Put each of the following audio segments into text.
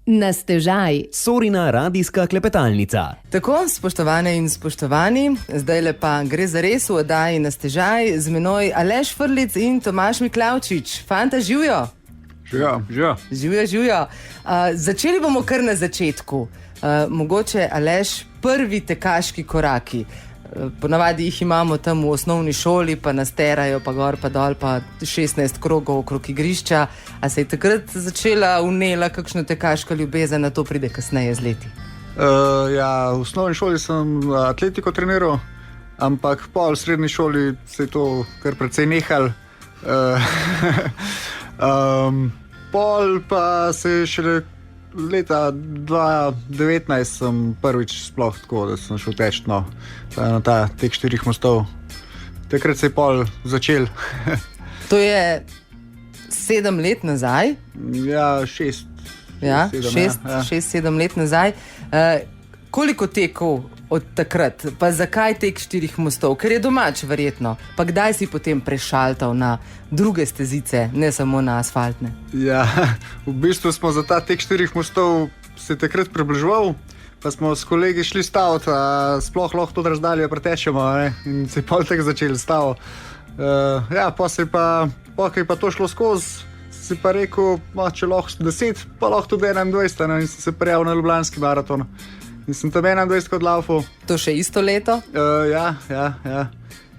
Na stežaj. Sorina radijska klepetalnica. Tako, spoštovane in spoštovani, zdaj lepa gre za res v oddaji Na stežaj z menoj Aleš Frlic in Tomaž Miklavčič. Fanta, živijo? Živijo. Začeli bomo kar na začetku. Mogoče, Aleš, prvi tekaški koraki. Ponavadi jih imamo tam v osnovni šoli, pa nas terajo, pa gor, pa dol, pa 16 krogov okrog igrišča. A se je takrat začela vnela kakšna tekaška ljubezen, na to pride kasneje z leti? Ja, v osnovni šoli sem atletiko treniral, ampak pol v srednji šoli se je to kar precej nehal. Pol pa se je šele leta 2019 sem prvič sploh tako, da sem šel teč na teh 4 mostov. Takrat se je pol začel. To je 7 let nazaj? Ja, 6. Ja, 6-7 let nazaj. Koliko tekov od takrat? Pa zakaj tek 4 mostov? Ker je domač verjetno. Pa kdaj si potem prešaltal na druge stezice, ne samo na asfaltne? Ja, v bistvu smo za ta tek 4 mostov se takrat približeval, pa smo s kolegi šli staviti, sploh lahko to razdaljo pretečemo, ne? In se je pol tek začeli staviti. Ja, pa je pa to šlo skozi, si pa rekel, če lahko 10, pa lahko tudi 21, ne? In sem se prijavil na Ljubljanski maraton. In sem tam 21 kot laufal. To še isto leto? Ja.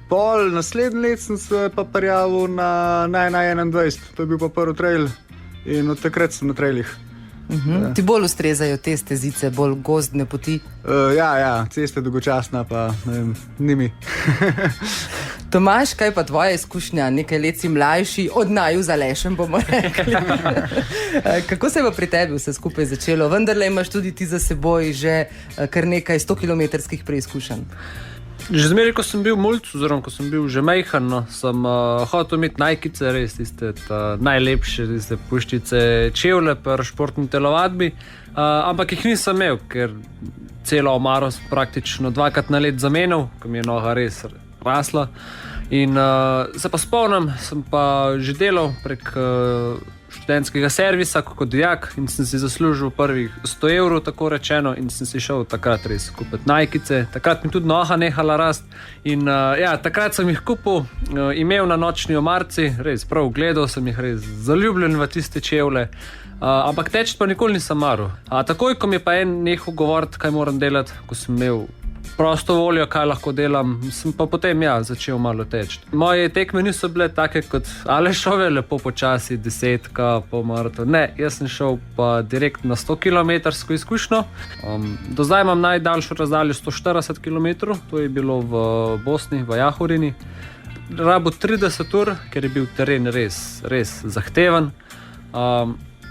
Pol naslednji let sem se pa prijavil na 21, to je bil pa prvi trail in od takrat sem na trailih. Ti bolj ustrezajo te stezice, bolj gozdne poti? Ja, cesta je dolgočasna, pa ne vem, ni mi. Tomaž, kaj pa tvoja izkušnja? Nekaj let si mlajši, od naju z Alešem, bomo rekli. Kako se je pa pri tebi vse skupaj začelo? Vendarle imaš tudi ti za seboj že kar nekaj 100-kilometrskih preizkušenj. Že zmeraj, ko sem bil mulc, oziroma ko sem bil že majhen, sem hotel imeti Nike'ice, res tiste najlepše, tiste puščice, čevlje per športni telovadbi, ampak jih nisem imel, ker celo omaro praktično 2krat na let zamenjal, ko mi je noga res rasla. In se pa spomnim, sem pa že delal prek študentskega servisa kot dijak in sem si zaslužil prvih 100 evrov, tako rečeno, in sem si šel takrat res kupiti Nike'ice. Takrat mi tudi noga nehala rast in ja, takrat sem jih kupil, imel na nočni omarci, res prav gledal sem jih, res zaljubljen v tiste čevlje, ampak teči pa nikoli nisem maral. Takoj, ko mi je pa en nehal govoriti, kaj moram delati, ko sem imel prosto voljo, kaj lahko delam, sem pa potem začel malo teči. Moje tekme niso bile take kot Alešove, lepo počasi, 10-ka, pol maraton. Ne, jaz sem šel pa direkt na 100-kilometrsko izkušnjo. Do zdaj imam najdaljšo razdaljo 140 km, to je bilo v Bosni, v Jahorini. Rabo 30 ur, ker je bil teren res zahteven.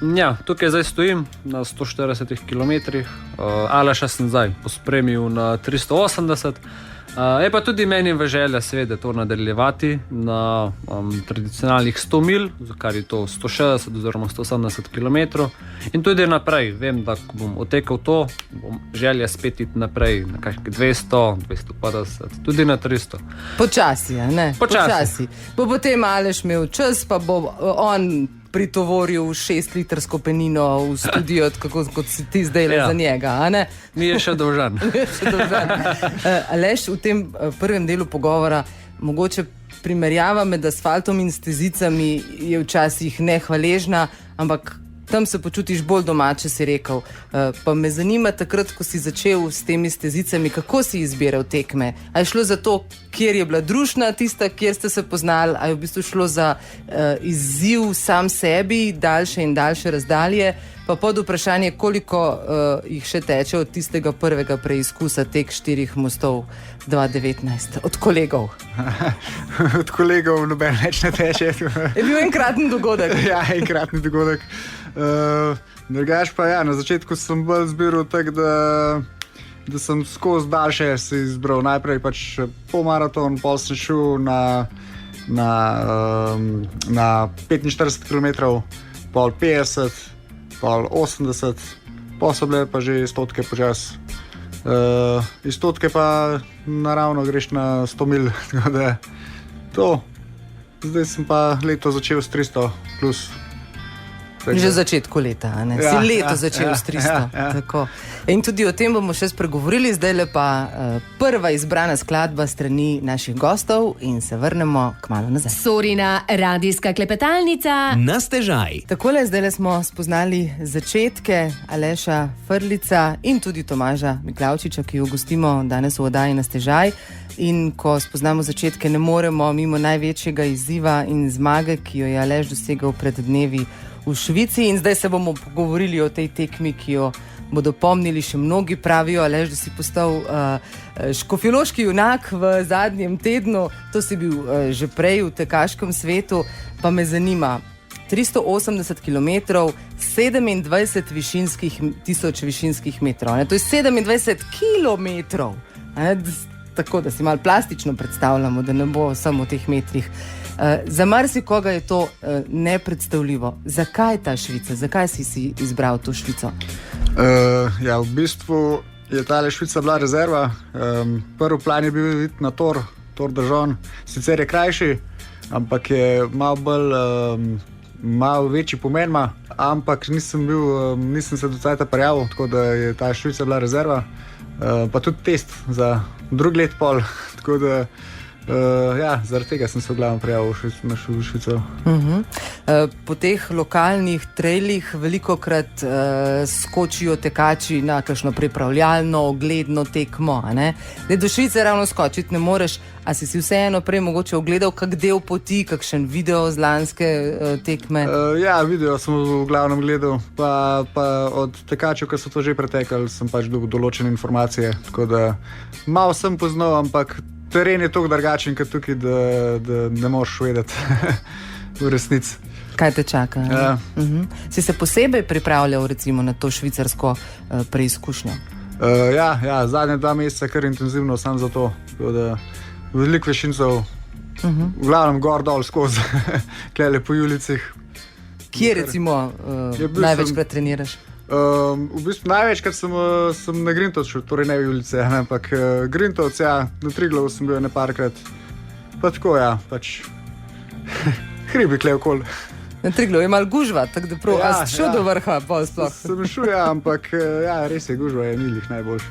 Ja, tukaj zdaj stojim na 140 km, Aleša sem zdaj pospremil na 380. Je pa tudi meni v želja seveda to nadaljevati na tradicionalnih 100 mil, kar je to 160 oziroma 170 km. In tudi naprej, vem, da ko bom otekal to, bom želja spet iti naprej na kakšnih 200, 250, tudi na 300. Počasi, ne? Počasi. Bo potem Aleš imel čas, pa bo on pritovoril 6-litrsko penino v studio, tako kot si ti zdaj za njega, a ne? Mi je še dolžan. Aleš, v tem prvem delu pogovora, mogoče primerjava med asfaltom in stezicami je včasih nehvaležna, ampak tam se počutiš bolj domače, si rekel. Pa me zanima takrat, ko si začel s temi stezicami, kako si izbiral tekme? A je šlo za to, kjer je bila družna tista, kjer ste se poznali, a je v bistvu šlo za izziv sam sebi, daljše in daljše razdalje, pa pod vprašanje, koliko jih še teče od tistega prvega preizkusa tek 4 mostov 2019? Od kolegov? Od kolegov noben več ne teče. Je bil enkraten dogodek. Ja, enkraten dogodek. Drugač pa ja, na začetku sem bolj zbiral tako, da sem skozi daljše se izbral. Najprej pač polmaraton, pol sem šel na 45 km, pol 50, pol 80, pol so bile pa že 100 počas. Iz 100 pa naravno greš na 100 mil, tako da to. Zdaj sem pa leto začel s 300 plus. Že v začetku leta, a ne? Ja, Si leto ja, začel ja, s 300. ja. Tako. In tudi o tem bomo še spregovorili, zdaj le pa prva izbrana skladba strani naših gostov in se vrnemo kmalu nazaj. Sorina radijska klepetalnica. Na stežaj. Takole, zdaj le smo spoznali začetke Aleša Frljica in tudi Tomaža Miklavčiča, ki jo gostimo danes v oddaji Na stežaj. In ko spoznamo začetke, ne moremo mimo največjega izziva in zmage, ki jo je Aleš dosegal pred dnevi v Švici. In zdaj se bomo pogovorili o tej tekmi, ki jo bodo pomnili še mnogi. Pravijo, Aleš, da si postal škofjološki junak v zadnjem tednu. To si bil že prej v tekaškem svetu, pa me zanima. 380 km, 27 tisoč višinskih metrov. Ne? To je 27 km. Tako da si malo plastično predstavljamo, da ne bo samo v teh metrih. Za marsikoga je to nepredstavljivo. Zakaj ta Švica? Zakaj si izbral to Švico? Ja, v bistvu je ta Švica bila rezerva. Prvi plan je bil videti na Tor Držon. Sicer je krajši, ampak je malo večji pomen, ampak nisem se do cajta prijavil, tako da je ta Švica bila rezerva. Pa tudi test za drugi let pol, tako da zaradi tega sem se v glavnem prijavil v Švico. Po teh lokalnih trailih velikokrat skočijo tekači na kakšno pripravljalno, ogledno tekmo. Do Švice ravno skočiti ne moreš, a si vseeno prej mogoče ogledal kak del poti, kakšen video z lanske tekme? Ja, video sem v glavnem gledal, pa od tekačev, ki so to že pretekali, sem pač dobil določene informacije, tako da malo sem poznal, ampak teren je toliko drugačen kot tukaj, da ne moreš vedeti v resnici. Kaj te čaka? Ja. Si se posebej pripravljal recimo na to švicarsko preizkušnjo? Ja, zadnje 2 meseca kar intenzivno sam za to. Veliko višincev, v glavnem gor dol skozi, klele po ulicah. Kje recimo največkrat treniraš? V bistvu največkrat sem na Grintovcu, torej ne v ulice, ampak Grintovc, ja, na Triglavu sem bil neparkrat. Pa tako, ja, pač hribi kle okoli. Na Triglavu je malo gužva, tako da prav, a si šel do vrha, pol sploh? Sem šel, ja, ampak ja, res je, gužva je nilih najboljši.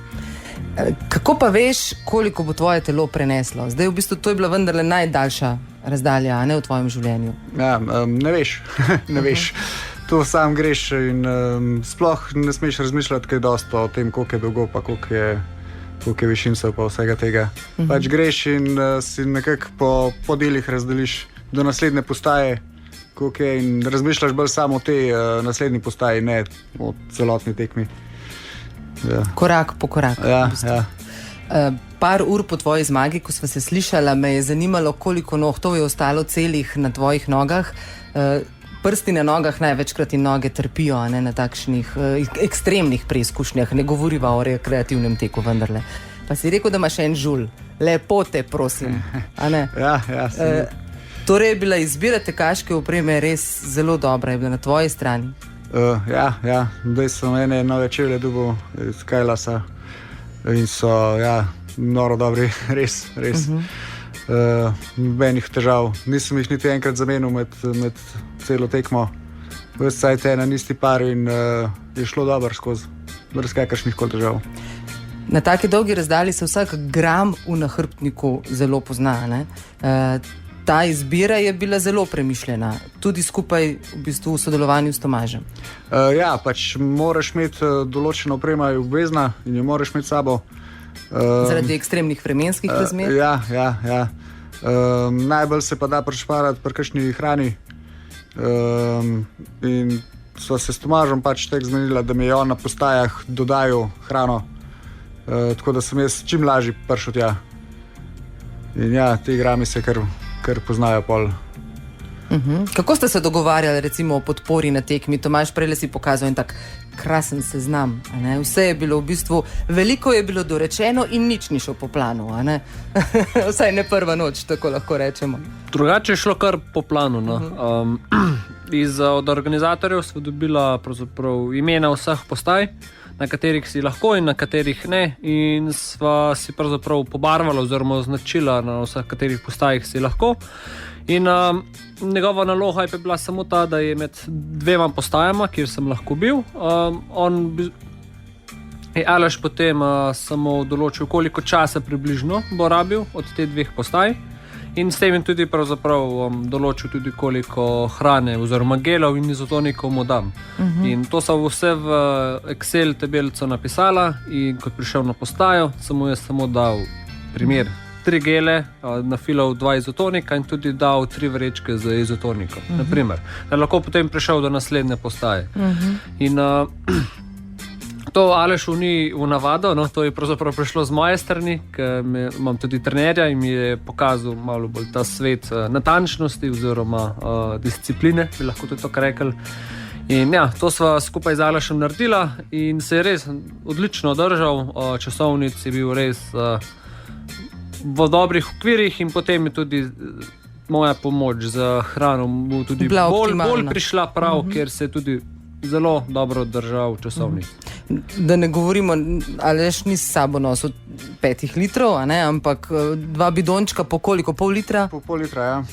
Kako pa veš, koliko bo tvoje telo preneslo? Zdaj v bistvu to je bila vendarle najdaljša razdalja, a ne v tvojem življenju. Ja, ne veš, ne veš. To sam greš in sploh ne smeš razmišljati kaj dosti o tem, koliko je dolgo, pa koliko je višincev, pa vsega tega. Pač greš in si nekako po delih razdeliš do naslednje postaje, koliko je, in razmišljaš bolj samo o tej naslednji postaji, ne o celotni tekmi. Ja. Korak po korak. Ja, v bistvu. ja. Par ur po tvoji zmagi, ko sva se slišala, me je zanimalo, koliko nohtov je ostalo celih na tvojih nogah. Prsti na nogah največkrat in noge trpijo, a ne, na takšnih ekstremnih preizkušnjah. Ne govoriva o rekreativnem teku vendarle. Pa si rekel, da imaš en žulj. Lepo te, prosim. A ne? Ja, Torej je bila izbira tekaške opreme res zelo dobra, je bila na tvoji strani. Ja, zdaj sem ene nove čevlje dobil iz Kajlasa in so, ja, noro dobri, res. Nobenih težav. Nisem jih niti enkrat zamenil med celo tekmo. Ves cajt ena isti par in je šlo dobro skozi, brez kakršnih koli težav. Na taki dolgi razdalji se vsak gram v nahrbtniku zelo pozna, ne? Ta izbira je bila zelo premišljena, tudi skupaj v bistvu v sodelovanju s Tomažem. Ja, pač moraš imeti določeno oprema, je obvezna in jo moraš imeti s sabo. Zaradi ekstremnih vremenskih razmer? Ja. Najbolj se pa da prišparati pri kakšni hrani. In sva se s Tomažem pač tek zmenila, da mi je on na postajah dodajal hrano, tako da sem jaz čim lažji prišel tja. In ja, ti grami se kar poznajo pol. Kako ste se dogovarjali recimo o podpori na tekmi? Tomaž, prej si pokazal en tak krasen seznam, a ne? Vse je bilo v bistvu, veliko je bilo dorečeno in nič ni šlo po planu, a ne? Vsaj ne prva noč, tako lahko rečemo. Drugače je šlo kar po planu, no. Od organizatorjev smo dobila pravzaprav imena vseh postaj, na katerih si lahko in na katerih ne, in sva si pravzaprav pobarvala oziroma označila na vseh katerih postajih si lahko. In njegova naloga je bila samo ta, da je med dvema postajama, kjer sem lahko bil, je Aleš potem samo določil, koliko časa približno bo rabil od te dveh postaj. In s tem je tudi določil tudi koliko hrane oziroma gelov in izotonikov mu dam. In to so vse v Excel tabelico napisala in ko je prišel na postajo, sem mu jaz samo dal primer 3 gele, nafilal 2 izotonika in tudi dal 3 vrečke z izotonikom, naprimer. Da lahko potem prišel do naslednje postaje. In to Alešu ni v navado, no, to je pravzaprav prišlo z moje strani, ker imam tudi trenerja in mi je pokazal malo bolj ta svet natančnosti oziroma discipline, bi lahko tudi tako rekli. In ja, to sva skupaj z Alešem naredila in se je res odlično držal, časovnic je bil res v dobrih okvirih in potem je tudi moja pomoč z hrano mu tudi bolj prišla prav, ker se je tudi zelo dobro držal časovnic. Da ne govorimo, Aleš ni s sabo nosil 5 litrov, ampak 2 bidončka po koliko? Pol litra? Po pol litra, ja.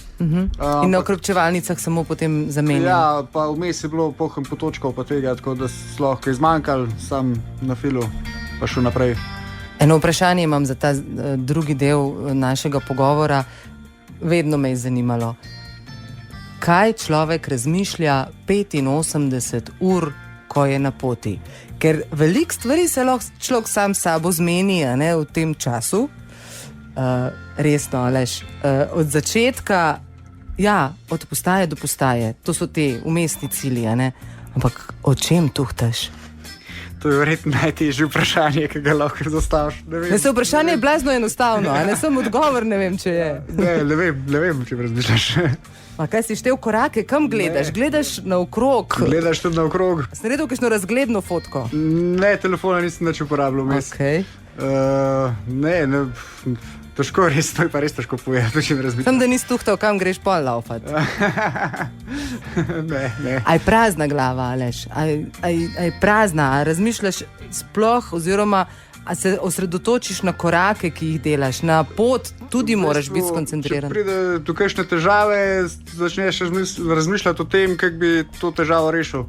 In na okrepčevalnicah samo potem zamenjal. Ja, pa vmes je bilo pohem potočkov pa tega, tako da se lahko izmanjkal, sam na filu pa šel naprej. Eno vprašanje imam za ta drugi del našega pogovora. Vedno me je zanimalo, kaj človek razmišlja 85 ur, ko je na poti. Ker veliko stvari se lahko človek sam s sabo zmeni v tem času. Resno, Aleš. Od začetka, ja, od postaje do postaje, to so te umestni cilji, ampak o čem tuhtaš? To je verjetno najtežje vprašanje, ki ga lahko zastaviš. Se vprašanje je blazno enostavno, samo odgovor ne vem, če je. Ne vem, če razmišljaš. A kaj si štel korake, kam gledaš? Gledaš naokrog? Gledaš tudi naokrog. Si naredil kakšno razgledno fotko? Ne, telefona nisem nič uporabljal vmes. Okay. Ne, težko, res, to je pa res težko povedati, če mi razmišljaš. Sem, da nisi tuhtal, kam greš pol laufat. Ne. A je prazna glava, Aleš? A je prazna? A razmišljaš sploh, oziroma a se osredotočiš na korake, ki jih delaš, na pot tudi moraš biti skoncentriran? Če pride do kakšne težave, začneš razmišljati o tem, kako bi to težavo rešil.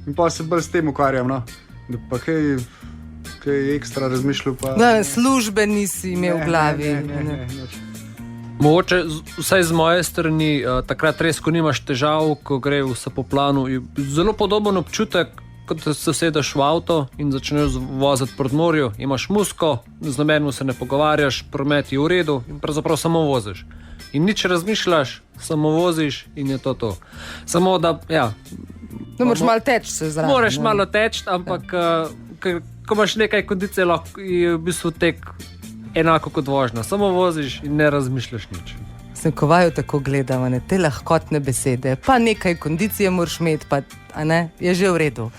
In pa se bolj s tem ukvarjam, no. Da pa kaj ekstra razmišljal pa... Službe nisi imel v glavi. Ne. Mogoče, vsaj z moje strani, takrat res, ko nimaš težav, ko gre vse po planu, je zelo podoben občutek, kot se sedeš v avto in začneš voziti proti morju, imaš musko, z nobenim se ne pogovarjaš, promet je v redu in pravzaprav samo voziš. In nič razmišljaš, samo voziš in je to. Samo da, ja... Moraš malo teči se zraven. Moraš malo teči, ampak ko imaš nekaj kondicije, je v bistvu tek enako kot vožnja. Samo voziš in ne razmišljaš nič. Sem ko vaju tako gledal, te lahkotne besede, pa nekaj kondicije moraš imeti, pa je že v redu.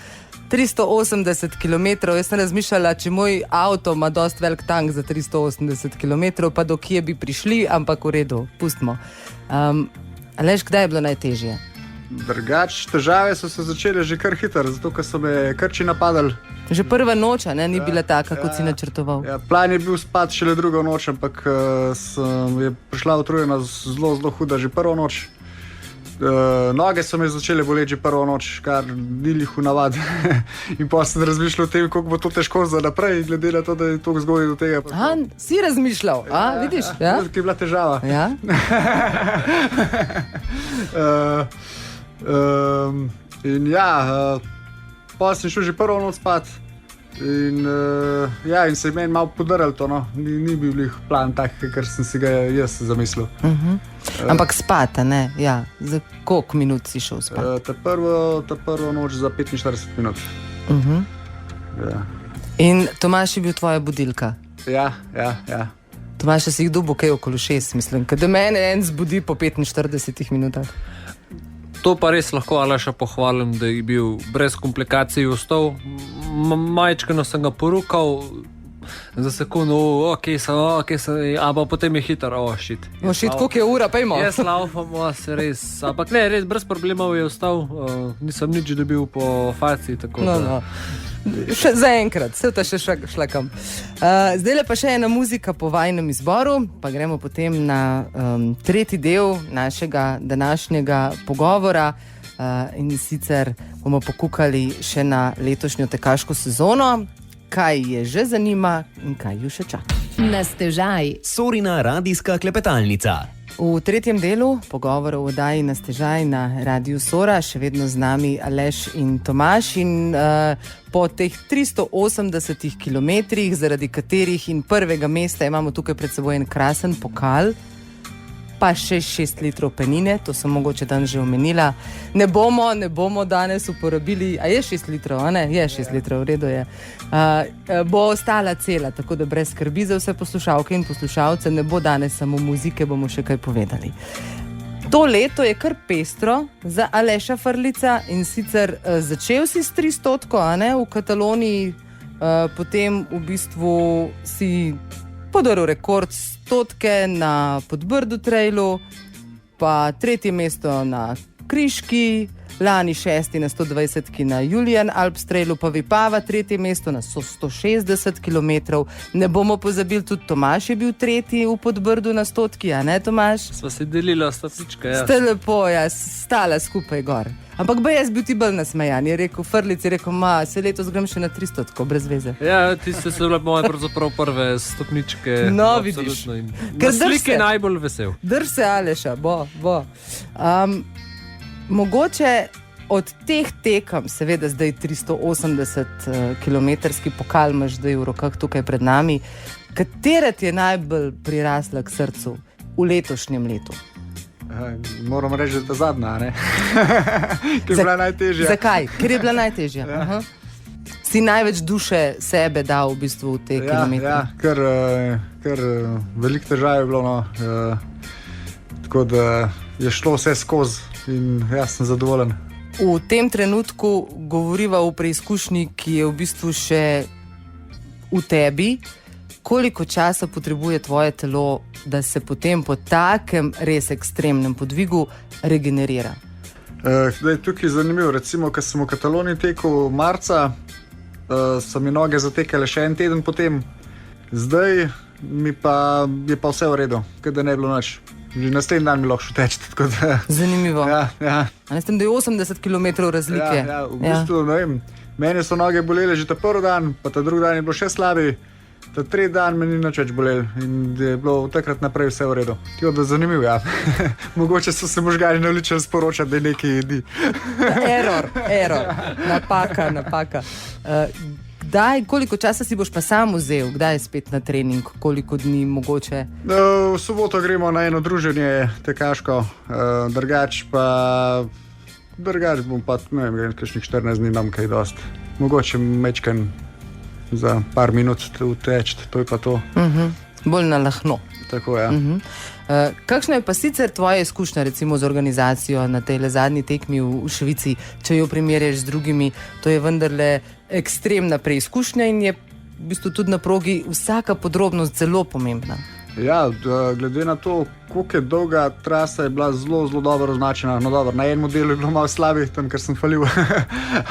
380 km, jaz sem razmišljala, če moj avto ima dost velik tank za 380 km, pa do kje bi prišli, ampak v redu, pustimo. Aleš, kdaj je bilo najtežje? Drugač, težave so se začele že kar hitro, zato ker so me krči napadali. Že prva noč, ni bila taka, kot si načrtoval? Ja, plan je bil spat šele drugo noč, ampak je prišla utrujena zelo huda že prvo noč. Noge so me začele boleti že prvo noč, kar ni lih v navad. In pa sem razmišljal o tem, kako bo to težko za naprej, glede na to, da je to zgodaj do tega. Si razmišljal, vidiš? Ja? Ki je bila težava. Ja? In ja, pa sem šel že prvo noč spat. In se je meni malo podarilo to, no. Ni bil lih plan tak, kar sem si ga jaz zamislil. Ampak spat, ne? Ja. Za koliko minut si šel spat? Ta prvo noč za 45 minut. Ja. In Tomaž je bil tvoja budilka? Ja. Tomaž, si jih dobil kaj okoli 6, mislim, da mene en zbudi po 45 minutah. To pa res lahko Aleša pohvalim, da je bil brez komplikacij ostal. Majčkano sem ga porukal, za sekundo, okej sem, ampak potem je hiter, shit. Koliko je ura, pejmo. Jaz laufam, se res, ampak ne, res brez problemov je ostal, nisem nič dobil po faci, tako da. Zaenkrat, vse to še šlakam. Zdaj pa še ena muzika po vajnem izboru, pa gremo potem na tretji del našega današnjega pogovora. In sicer bomo pokukali še na letošnjo tekaško sezono, kaj je že zanima in kaj ju še čaka. Na stežaj. Sorina radijska klepetalnica. V tretjem delu pogovora o oddaji Na stežaj na Radiu Sora še vedno z nami Aleš in Tomaž in po teh 380 kilometrih, zaradi katerih in prvega mesta imamo tukaj pred seboj en krasen pokal, pa še 6 litrov penine, to sem mogoče danes že omenila. Ne bomo danes uporabili, a je 6 litrov, a ne? Je 6 litrov, v redu je. Bo ostala cela, tako da brez skrbi za vse poslušalke in poslušalce, ne bo danes samo muzike, bomo še kaj povedali. To leto je kar pestro za Aleša Frljića in sicer začel si s 300, a ne, v Kataloniji, potem v bistvu si podaril rekord 100 na Podbrdu trailu, pa 3. mesto na Kriški, lani 6. na 120 na Julian Alps trailu, pa Vipava 3. mesto na 160 km. Ne bomo pozabili, tudi Tomaž je bil 3. v Podbrdu na 100, a ne Tomaž? Sva si delila stopničke, ja. Ste lepo, ja, stala skupaj gor. Ampak jaz bil ti bolj nasmejan, je rekel Frljić, je rekel, se letos grem še na 300, brez veze. Ja, tiste so bile moje pravzaprav prve stopničke. No, vidiš. Na slike najbolj vesel. Drž se, Aleša, bo. Mogoče od teh tekem, seveda zdaj 380 kilometrski pokal imaš zdaj v rokah tukaj pred nami, katera ti je najbolj prirasla k srcu v letošnjem letu? Moram reči, da je ta zadnja, ne? Ker je bila najtežja. Zakaj? Ker je bila najtežja. Ja. Si največ duše sebe dal v bistvu v te kilometre. Ja, ker veliko težav je bilo, no. Tako da je šlo vse skozi in jaz sem zadovoljen. V tem trenutku govoriva o preizkušnji, ki je v bistvu še v tebi. Koliko časa potrebuje tvoje telo, da se potem po takem res ekstremnem podvigu regenerira? Tukaj je zanimivo. Recimo, ko sem v Kataloniji tekel marca, so mi noge zatekale še en teden potem. Zdaj je pa vse v redu, ker da ne bilo nič. Že naslednji dan mi lahko šel teči. Zanimivo. Ja. A ne s tem, da je 80 km razlike? Ja, v bistvu, ne vem, meni so noge bolele že ta prvi dan, pa ta drugi dan je bilo še slabi. Ta 3 dan me ni nič več bolel in je bilo takrat naprej vse v redu. Tako da zanimivo, ja. Mogoče so se možgani navličali sporočati, da je nekaj jedi. Error. Napaka. Koliko časa si boš pa sam vzel? Kdaj je spet na trening? Koliko dni mogoče? V soboto gremo na eno druženje tekaško, drugač bom pa, ne vem, kakšnih 14 dni nam kaj dost. Mogoče mečken za par minut uteč, to je pa to. Bolj na lahno. Tako, ja. Kakšna je pa sicer tvoja izkušnja recimo z organizacijo na tej zadnji tekmi v Švici, če jo primerjaš z drugimi? To je vendarle ekstremna preizkušnja in je v bistvu tudi na progi vsaka podrobnost zelo pomembna. Ja, glede na to, koliko je dolga trasa, je bila zelo, zelo dobro označena. No dobro, na enem delu je bilo malo slabih, tam ker sem falil,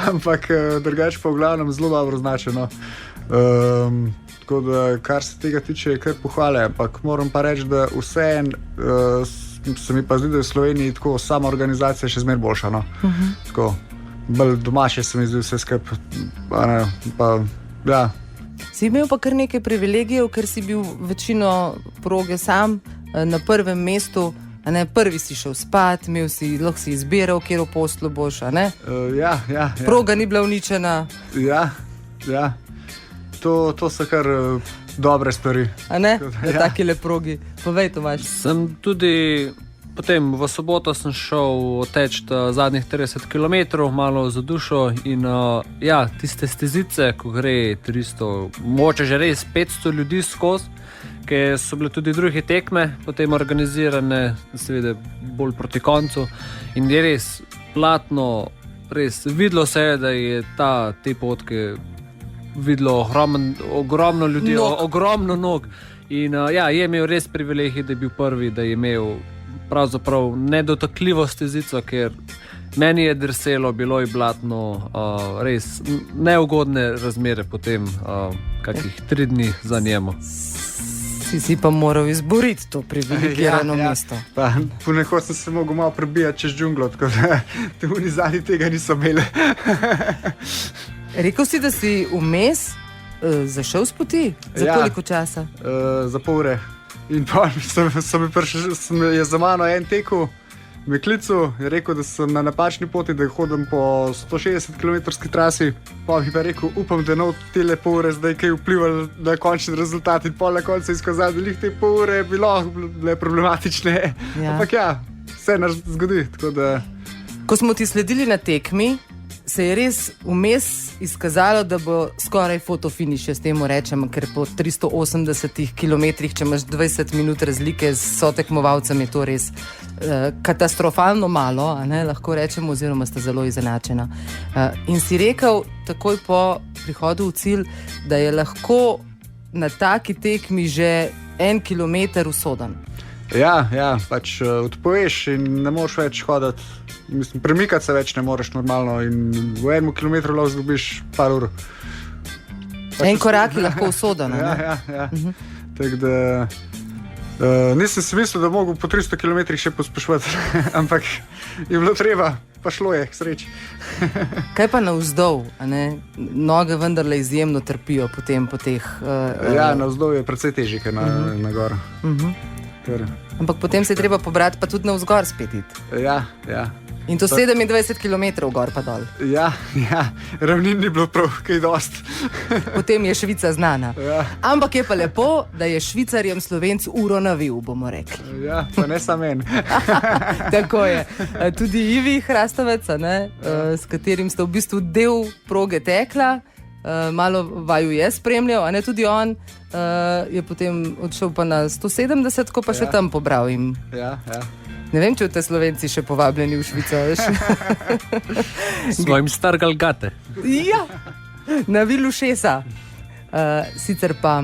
ampak drugače pa v glavnem zelo dobro označeno. Tako da, kar se tega tiče, je kar pohvale, ampak moram pa reči, da vseeno se mi pa zdi, da je v Sloveniji tako sama organizacija še zmeraj boljša, no. Tako, bolj domače se mi zdi vse skupaj, pa ja. Si imel pa kar nekaj privilegijev, ker si bil večino proge sam na prvem mestu, a ne, prvi si šel spat, lahko si izbiral, kjer v poslu boš, a ne? Ja. Proga ni bila uničena. Ja. To so kar dobre stvari. A ne? Na takile progi. Povej, Tomaž. Sem tudi potem v soboto sem šel teč zadnjih 30 km, malo za dušo in tiste stezice, ko gre 300, moče že res 500 ljudi skozi, ker so bile tudi druge tekme, potem organizirane, seveda bolj proti koncu in je res platno, res videlo se je, da je te potke videlo ogromno ljudi, ogromno nog in je imel res privilegij, da je bil prvi, da je imel pravzaprav nedotakljivo stezico, ker Meni je drselo, bilo je blatno, res neugodne razmere potem, kakih 3 dni za njemu. Si pa moral izboriti to privilegirano mesto. Pa ponekod sem se mogel malo prebijati čez džunglo, tako da tudi zadnji tega niso imeli. Rekel si, da si vmes zašel s poti? Za koliko časa? Za pol ure. In pa je za mano en tekel, me klical, je rekel, da sem na napačni poti, da hodim po 160 km trasi. Pa bi pa rekel, upam, da no tele pol ure zdaj kaj vplival na končni rezultat in pol na koncu izkazali, da te pol ure bi lahko bile problematične. Ampak vse nas zgodi. Tako da... Ko smo ti sledili na tekmi, se je res vmes izkazalo, da bo skoraj fotofiniš, jaz temu rečem, ker po 380 km, če imaš 20 minut razlike s sotekmovalcem, je to res katastrofalno malo, lahko rečemo, oziroma sta zelo izenačena. In si rekel takoj po prihodu v cilj, da je lahko na taki tekmi že 1 kilometer usoden. Ja, pač odpoješ in ne moreš več hoditi. Mislim, premikati se več ne moreš normalno in v 1 kilometru lahko zgubiš par ur. En korak je lahko usoden. Ja. Tako da nisem si mislil, da mogo po 300 km še pospešvati, ampak je bilo treba, pa šlo je, k sreči. Kaj pa navzdol? Noge vendarle izjemno trpijo potem po teh... Ja, navzdol je precej težje, kot na gor. Ampak potem se je treba pobrati pa tudi navzgor spet iti. Ja. In to 27 km gor pa dol. Ja, ravnin ni bilo prav kaj dost. Potem je Švica znana. Ja. Ampak je pa lepo, da je Švicarjem Slovenc uro navil, bomo rekli. Ja, pa ne samo en. Tako je. Tudi Ivi Hrastovec, s katerim sta v bistvu del proge tekla, malo vaju je spremljal, tudi on je potem odšel pa na 170, ko pa še tam pobral jim. Ja. Ne vem, če v te Slovenci še povabljeni v Švico, veš. Svojim stargal gate. Ja, navil ušesa. Sicer pa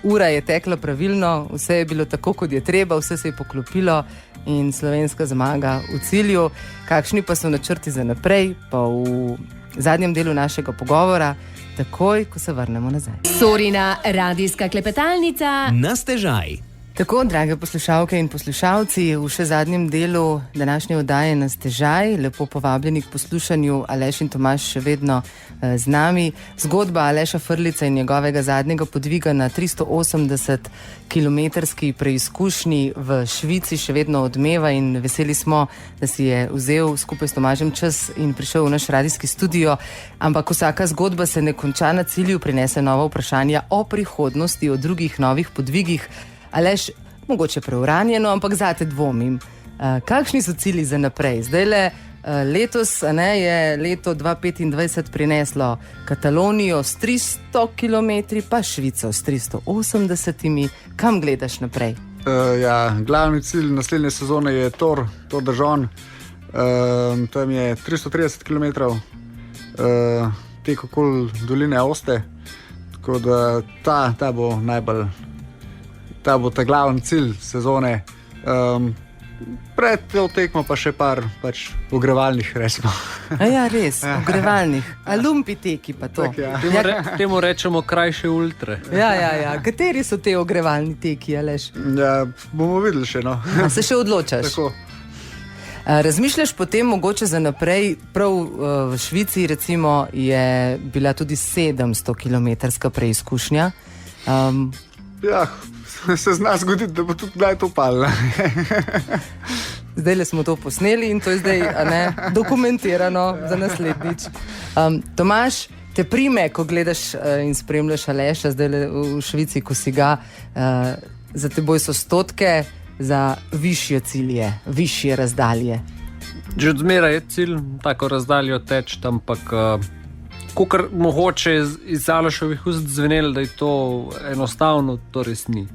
ura je tekla pravilno, vse je bilo tako, kot je treba, vse se je poklopilo in slovenska zmaga v cilju. Kakšni pa so načrti za naprej, pa v zadnjem delu našega pogovora, takoj, ko se vrnemo nazaj. Sorina radijska klepetalnica Na stežaj. Tako, drage poslušalke in poslušalci, v še zadnjem delu današnje oddaje Na stežaj, lepo povabljeni k poslušanju, Aleš in Tomaž še vedno z nami. Zgodba Aleša Frljica in njegovega zadnjega podviga na 380-kilometrski preizkušnji v Švici še vedno odmeva in veseli smo, da si je vzel skupaj s Tomažem čas in prišel v naš radijski studio. Ampak vsaka zgodba se ne konča na cilju, prinese nova vprašanja o prihodnosti, o drugih novih podvigih. Aleš, mogoče preuranjeno, ampak zate dvomim. Kakšni so cilji za naprej? Zdajle letos je leto 2025 prineslo Katalonijo s 300 km, pa Švico s 380. Kam gledaš naprej? Glavni cilj naslednje sezone je Tor de Jon. Tam je 330 km tek okoli doline Oste. Tako da ta bo najbolj... Ta bo ta glavni cilj sezone. Pred to tekmo pa še par ogrevalnih, recimo. Ja, res, ogrevalnih. Alumpi teki pa to. Tak, ja. Temu rečemo krajše ultre. Ja. Kateri so te ogrevalni teki, Aleš? Ja, bomo videli še, no. Se še odločaš? Tako. Razmišljaš potem mogoče za naprej, prav v Švici recimo je bila tudi 700-kilometrska preizkušnja. Ja, se zna zgoditi, da bo tudi kdaj to palilo. Zdaj smo to posneli in to je zdaj dokumentirano za naslednjič. Tomaž, te prime, ko gledaš in spremljaš Aleša zdaj v Švici, ko si ga, za teboj so stotke za višje cilje, višje razdalje. Že od zmeraj je cilj tako razdaljo teči, ampak kakor mogoče iz Alešovih ust zvenelo, da je to enostavno, to res ni.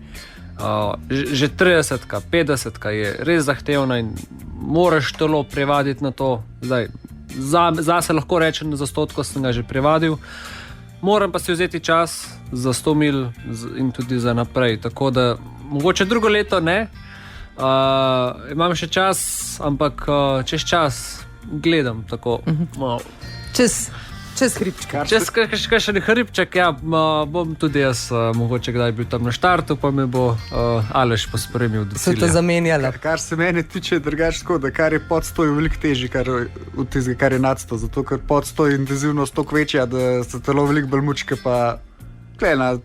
Že 30-ka, 50-ka je res zahtevna in moraš telo prevaditi na to. Zdaj, zase lahko rečem, za 100 sem ga že prevadil. Moram pa si vzeti čas za 100 mil in tudi za naprej. Tako da mogoče drugo leto ne. Imam še čas, ampak čez čas gledam tako. Malo. Čez hribčka. Če je še hribček, ja, bom tudi jaz mogoče kdaj bil tam na štartu, pa me bo Aleš pospremil do Se cilja. to zamenjala. Kar se mene tiče, drugače tako, da kar je pod 100 je veliko težje, od tistega, kar je nad 100, zato ker pod 100 je intenzivnost toliko večja, da se telo veliko bolj mučke, pa nad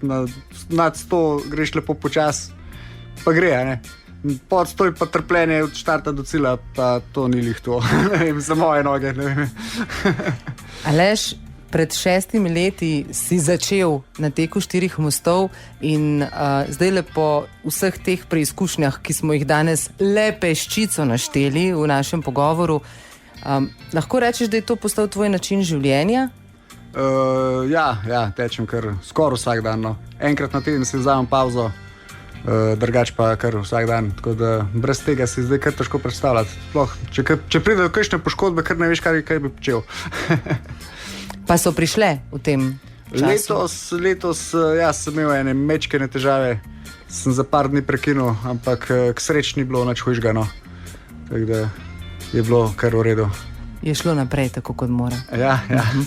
100 greš lepo počas, pa gre, ne. Pod 100 je pa trpljenje od štarta do cilja, pa to ni lih to, ne vem, za moje noge, ne vem. Aleš, pred 6 leti si začel na teku 4 mostov in zdaj po vseh teh preizkušnjah, ki smo jih danes le peščico našteli v našem pogovoru, lahko rečeš, da je to postal tvoj način življenja? Ja, tečem kar skoraj vsak dan. No. Enkrat na teden si vzamem pauzo, drugače pa kar vsak dan. Tako da brez tega si zdaj kar težko predstavljati. Sploh, če pride do kakšne poškodbe, kar ne veš, kaj bi počel. Pa so prišle v tem času? Letos ja, sem imel ene mečkene težave, sem za par dni prekinul, ampak k sreči ni bilo nič hujšega. No. Tako da je bilo kar v redu. Je šlo naprej, tako kot mora. Ja.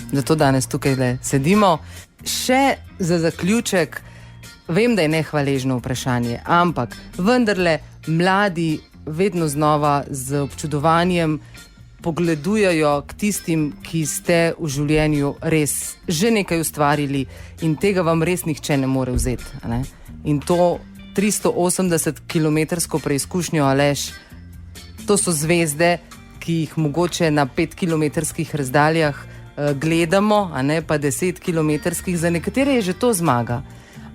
Zato danes tukaj sedimo. Še za zaključek, vem, da je nehvaležno vprašanje, ampak vendarle mladi vedno znova z občudovanjem pogledujejo k tistim, ki ste v življenju res že nekaj ustvarili in tega vam res nihče ne more vzeti. Ne? In to 380-kilometrsko preizkušnjo, Aleš, to so zvezde, ki jih mogoče na 5-kilometrskih razdaljah gledamo, a ne pa 10-kilometrskih, za nekatere je že to zmaga.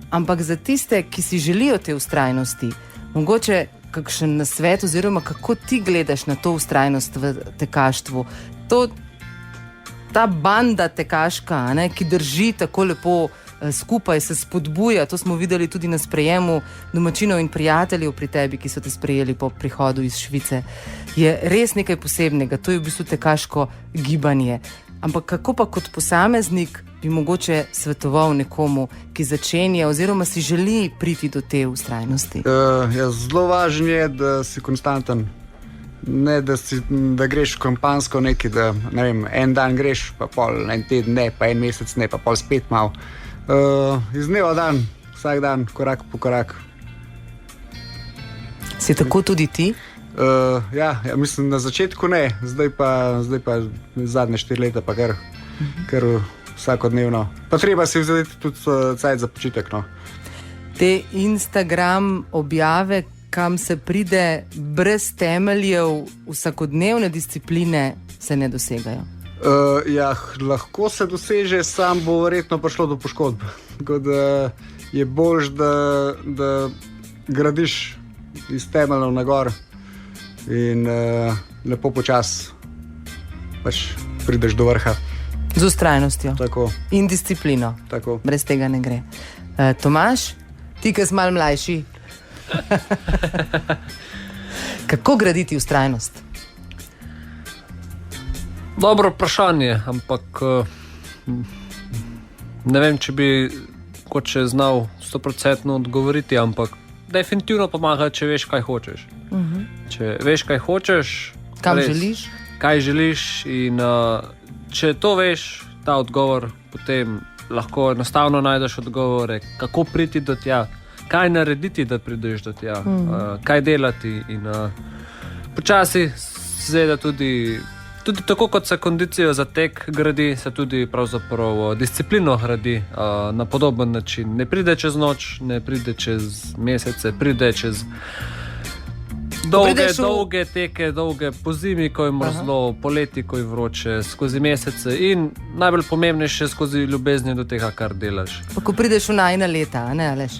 Ampak za tiste, ki si želijo te vztrajnosti, mogoče kakšen nasvet oziroma kako ti gledaš na to vztrajnost v tekaštvu. Ta banda tekaška, ne, ki drži tako lepo skupaj, se spodbuja, to smo videli tudi na sprejemu domačinov in prijateljev pri tebi, ki so te sprejeli po prihodu iz Švice, je res nekaj posebnega, to je v bistvu tekaško gibanje. Ampak kako pa kot posameznik bi mogoče svetoval nekomu, ki začenja oziroma si želi priti do te vztrajnosti? Zelo važno je, da si konstanten. Ne, da greš kampansko neki, da ne vem, en dan greš, pa pol en teden ne, pa en mesec ne, pa pol spet malo. Iz dneva dan, vsak dan, korak po korak. Si tako tudi ti? Ja, mislim, na začetku ne, zdaj pa zadnje 4 leta pa kar vsakodnevno. Pa treba si vzeti tudi cajt za počitek. No. Te Instagram objave, kam se pride brez temeljev vsakodnevne discipline, se ne dosegajo. Lahko se doseže, sam bo verjetno prišlo do poškodb. Tako da je boljš, da gradiš iz temeljev na gor in lepo počas pač prideš do vrha. Z vztrajnostjo. Tako. In disciplino. Tako. Brez tega ne gre. Tomaž, ti, ki si malo mlajši. Kako graditi vztrajnost? Dobro vprašanje, ampak ne vem, če bi kot še znal 100% odgovoriti, ampak definitivno pomaga, če veš, kaj hočeš. Če veš, kaj hočeš, kam želiš? Kaj želiš in če to veš, ta odgovor, potem lahko enostavno najdeš odgovore, kako priti do tja, kaj narediti, da prideš do tja, kaj delati in počasi seveda tudi tako, kot se kondicijo za tek gradi, se tudi pravzaprav disciplino gradi na podoben način. Ne pride čez noč, ne pride čez mesece, pride čez dolge teke, dolge pozimi, ko je mrzlo, poleti, ko je vroče, skozi mesece in najbolj pomembnejše skozi ljubezni do tega, kar delaš. Pa ko prideš v najina leta, a ne, Aleš?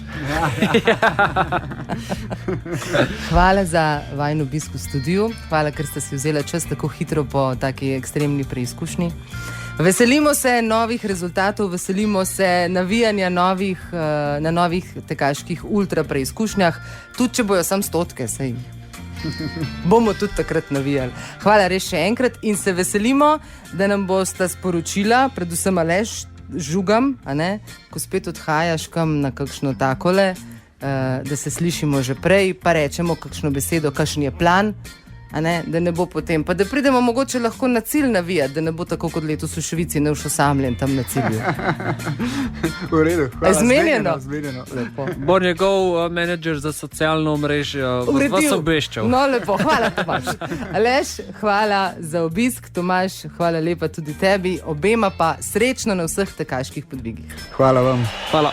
Hvala za vajin obisk v studiu, hvala, ker ste si vzeli čas tako hitro po taki ekstremni preizkušnji. Veselimo se novih rezultatov, veselimo se navijanja na novih tekaških ultra preizkušnjah, tudi če bojo sam 100, sej bomo tudi takrat navijali. Hvala res še enkrat in se veselimo, da nam bosta sporočila, predvsem Aleš, žugam, a ne, ko spet odhajaš kam na kakšno takole, da se slišimo že prej, pa rečemo kakšno besedo, kakšen je plan, da ne bo potem. Pa da pridemo mogoče lahko na cilj navijati, da ne bo tako kot letos v Švici, ne boš osamljen tam na cilju. V redu, hvala. Zmenjeno. Zmenjeno. Bo njegov menedžer za socialno omrežje vas obveščal. No, lepo, hvala Tomaž. Aleš, hvala za obisk, Tomaž, hvala lepa tudi tebi, obema pa srečno na vseh tekaških podvigih. Hvala vam. Hvala.